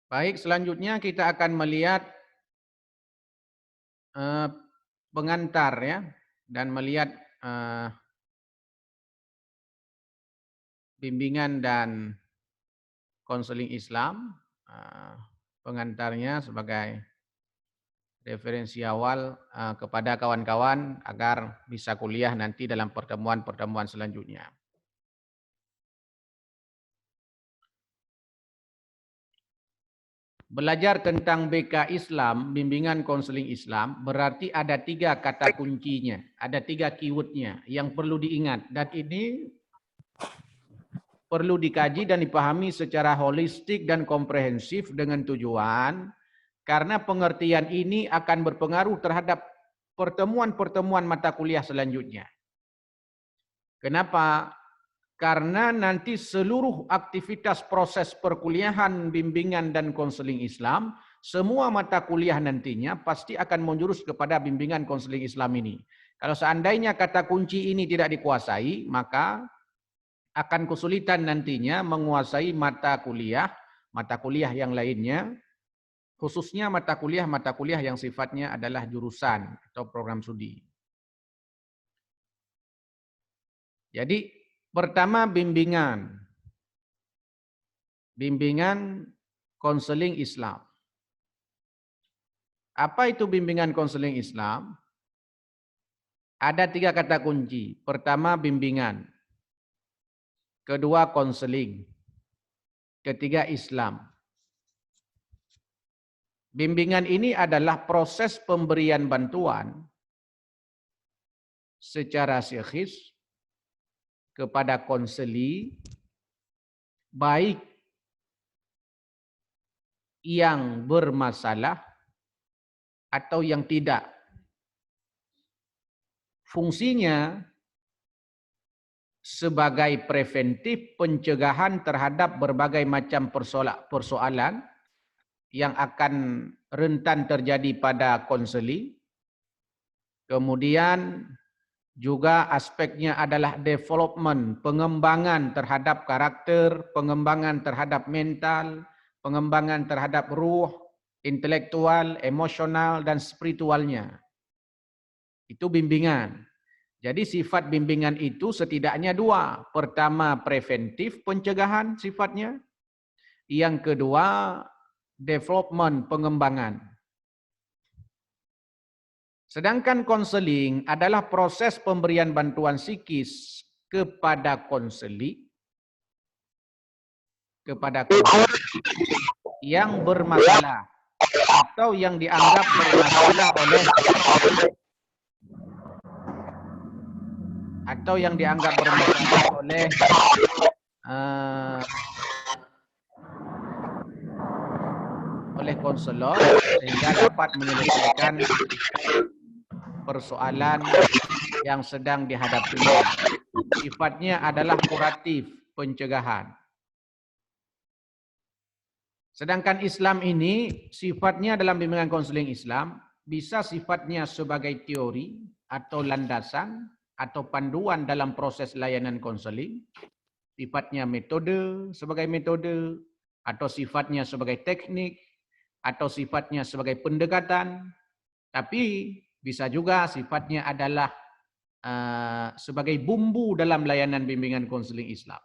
Baik, selanjutnya kita akan melihat pengantar ya, dan melihat bimbingan dan konseling Islam. Pengantarnya sebagai referensi awal kepada kawan-kawan agar bisa kuliah nanti dalam pertemuan-pertemuan selanjutnya. Belajar tentang BK Islam, bimbingan konseling Islam, berarti ada 3 kata kuncinya, ada 3 keywordnya yang perlu diingat. Dan ini perlu dikaji dan dipahami secara holistik dan komprehensif dengan tujuan, karena pengertian ini akan berpengaruh terhadap pertemuan-pertemuan mata kuliah selanjutnya. Kenapa? Karena nanti seluruh aktivitas proses perkuliahan, bimbingan dan konseling Islam, semua mata kuliah nantinya pasti akan menjurus kepada bimbingan konseling Islam ini. Kalau seandainya kata kunci ini tidak dikuasai, maka akan kesulitan nantinya menguasai mata kuliah yang lainnya, khususnya mata kuliah yang sifatnya adalah jurusan atau program studi. Jadi pertama bimbingan konseling Islam. Apa itu bimbingan konseling Islam? Ada 3 kata kunci. Pertama bimbingan, kedua konseling, ketiga Islam. Bimbingan ini adalah proses pemberian bantuan secara psikis kepada konseli, baik yang bermasalah atau yang tidak. Fungsinya sebagai preventif pencegahan terhadap berbagai macam persoalan yang akan rentan terjadi pada konseli. Kemudian juga aspeknya adalah development, pengembangan terhadap karakter, pengembangan terhadap mental, pengembangan terhadap ruh, intelektual, emosional, dan spiritualnya. Itu bimbingan. Jadi sifat bimbingan itu setidaknya 2. Pertama, preventif, pencegahan sifatnya. Yang kedua, development, pengembangan. Sedangkan konseling adalah proses pemberian bantuan psikis kepada konseli yang bermasalah atau yang dianggap bermasalah oleh konselor, sehingga dapat menyelesaikan persoalan yang sedang dihadapinya. Sifatnya adalah kuratif, pencegahan. Sedangkan Islam ini sifatnya dalam bimbingan konseling Islam bisa sifatnya sebagai teori atau landasan atau panduan dalam proses layanan konseling. Sifatnya metode sebagai metode, atau sifatnya sebagai teknik, atau sifatnya sebagai pendekatan. Tapi bisa juga sifatnya adalah sebagai bumbu dalam layanan bimbingan konseling Islam.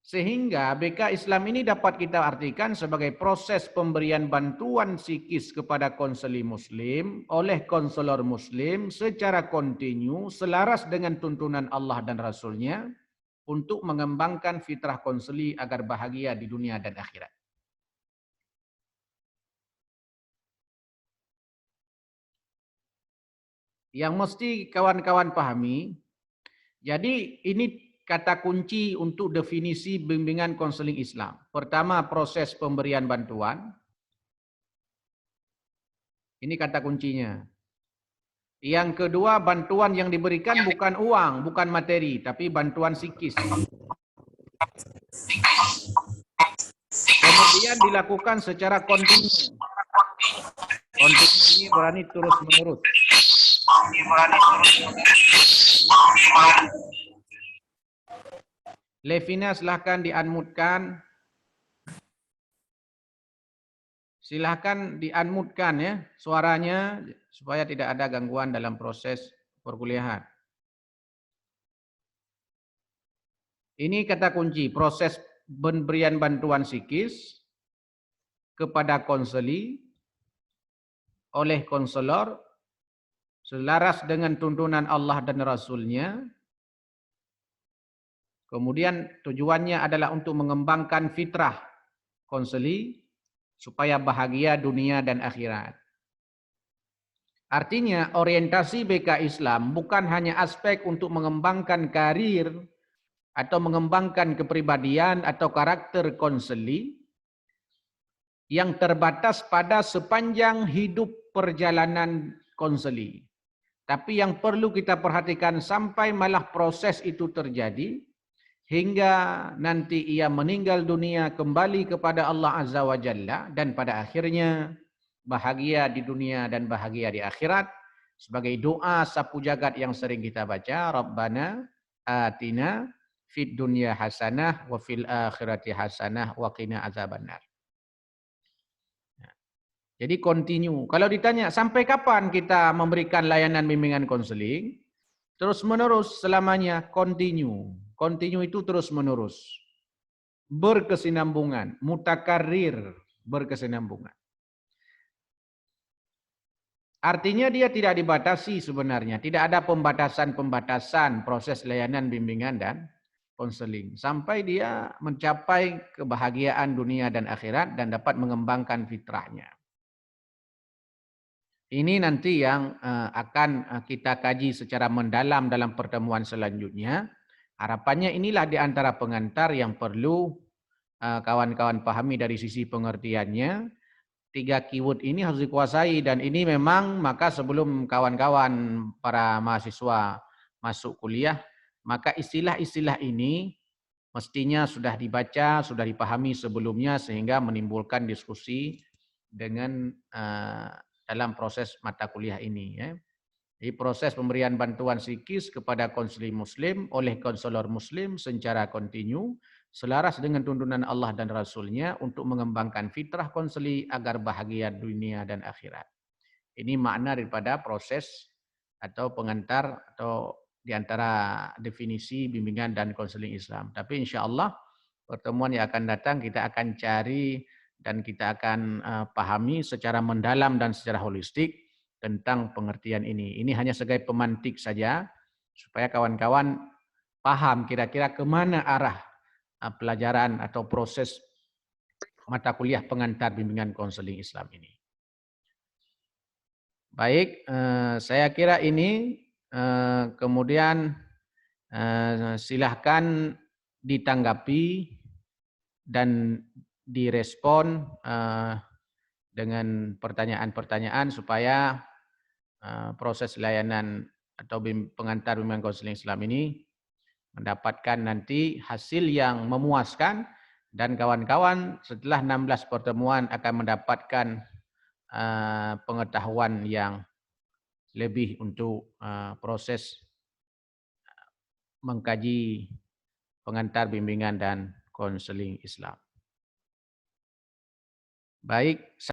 Sehingga BK Islam ini dapat kita artikan sebagai proses pemberian bantuan psikis kepada konseli muslim oleh konselor muslim secara kontinu selaras dengan tuntunan Allah dan Rasul-Nya untuk mengembangkan fitrah konseli agar bahagia di dunia dan akhirat. Yang mesti kawan-kawan pahami, jadi ini kata kunci untuk definisi bimbingan konseling Islam. Pertama, proses pemberian bantuan. Ini kata kuncinya. Yang kedua, bantuan yang diberikan bukan uang, bukan materi, tapi bantuan psikis. Kemudian dilakukan secara kontinu. Kontinu ini berarti terus-menerus. Levina silahkan di-unmute-kan. Silahkan di-unmute-kan ya suaranya supaya tidak ada gangguan dalam proses perkuliahan. Ini kata kunci, proses pemberian bantuan psikis kepada konseli oleh konselor selaras dengan tuntunan Allah dan Rasul-Nya. Kemudian tujuannya adalah untuk mengembangkan fitrah konseli supaya bahagia dunia dan akhirat. Artinya orientasi BK Islam bukan hanya aspek untuk mengembangkan karir atau mengembangkan kepribadian atau karakter konseli yang terbatas pada sepanjang hidup perjalanan konseli. Tapi yang perlu kita perhatikan sampai malah proses itu terjadi hingga nanti ia meninggal dunia kembali kepada Allah Azza wa Jalla dan pada akhirnya bahagia di dunia dan bahagia di akhirat sebagai doa sapu jagat yang sering kita baca, Rabbana atina fid dunya hasanah wa fil akhirati hasanah wa qina azabannar. Jadi continue. Kalau ditanya sampai kapan kita memberikan layanan bimbingan konseling? Terus menerus selamanya continue. Continue itu terus menerus. Berkesinambungan, mutakarir, berkesinambungan. Artinya dia tidak dibatasi sebenarnya, tidak ada pembatasan-pembatasan proses layanan bimbingan dan konseling sampai dia mencapai kebahagiaan dunia dan akhirat dan dapat mengembangkan fitrahnya. Ini nanti yang akan kita kaji secara mendalam dalam pertemuan selanjutnya. Harapannya inilah di antara pengantar yang perlu kawan-kawan pahami dari sisi pengertiannya. 3 keyword ini harus dikuasai dan ini memang maka sebelum kawan-kawan para mahasiswa masuk kuliah, maka istilah-istilah ini mestinya sudah dibaca, sudah dipahami sebelumnya sehingga menimbulkan diskusi dengan dalam proses mata kuliah ini ya. Jadi proses pemberian bantuan psikis kepada konseling muslim oleh konselor muslim secara kontinu selaras dengan tuntunan Allah dan Rasul-Nya untuk mengembangkan fitrah konseli agar bahagia dunia dan akhirat. Ini makna daripada proses atau pengantar atau di antara definisi bimbingan dan konseling Islam. Tapi insya Allah pertemuan yang akan datang kita akan cari dan kita akan pahami secara mendalam dan secara holistik tentang pengertian ini. Ini hanya sebagai pemantik saja supaya kawan-kawan paham kira-kira kemana arah pelajaran atau proses mata kuliah pengantar bimbingan konseling Islam ini. Baik, saya kira ini kemudian silahkan ditanggapi dan direspon dengan pertanyaan-pertanyaan supaya proses layanan atau pengantar bimbingan konseling Islam ini mendapatkan nanti hasil yang memuaskan dan kawan-kawan setelah 16 pertemuan akan mendapatkan pengetahuan yang lebih untuk proses mengkaji pengantar bimbingan dan konseling Islam. Baik.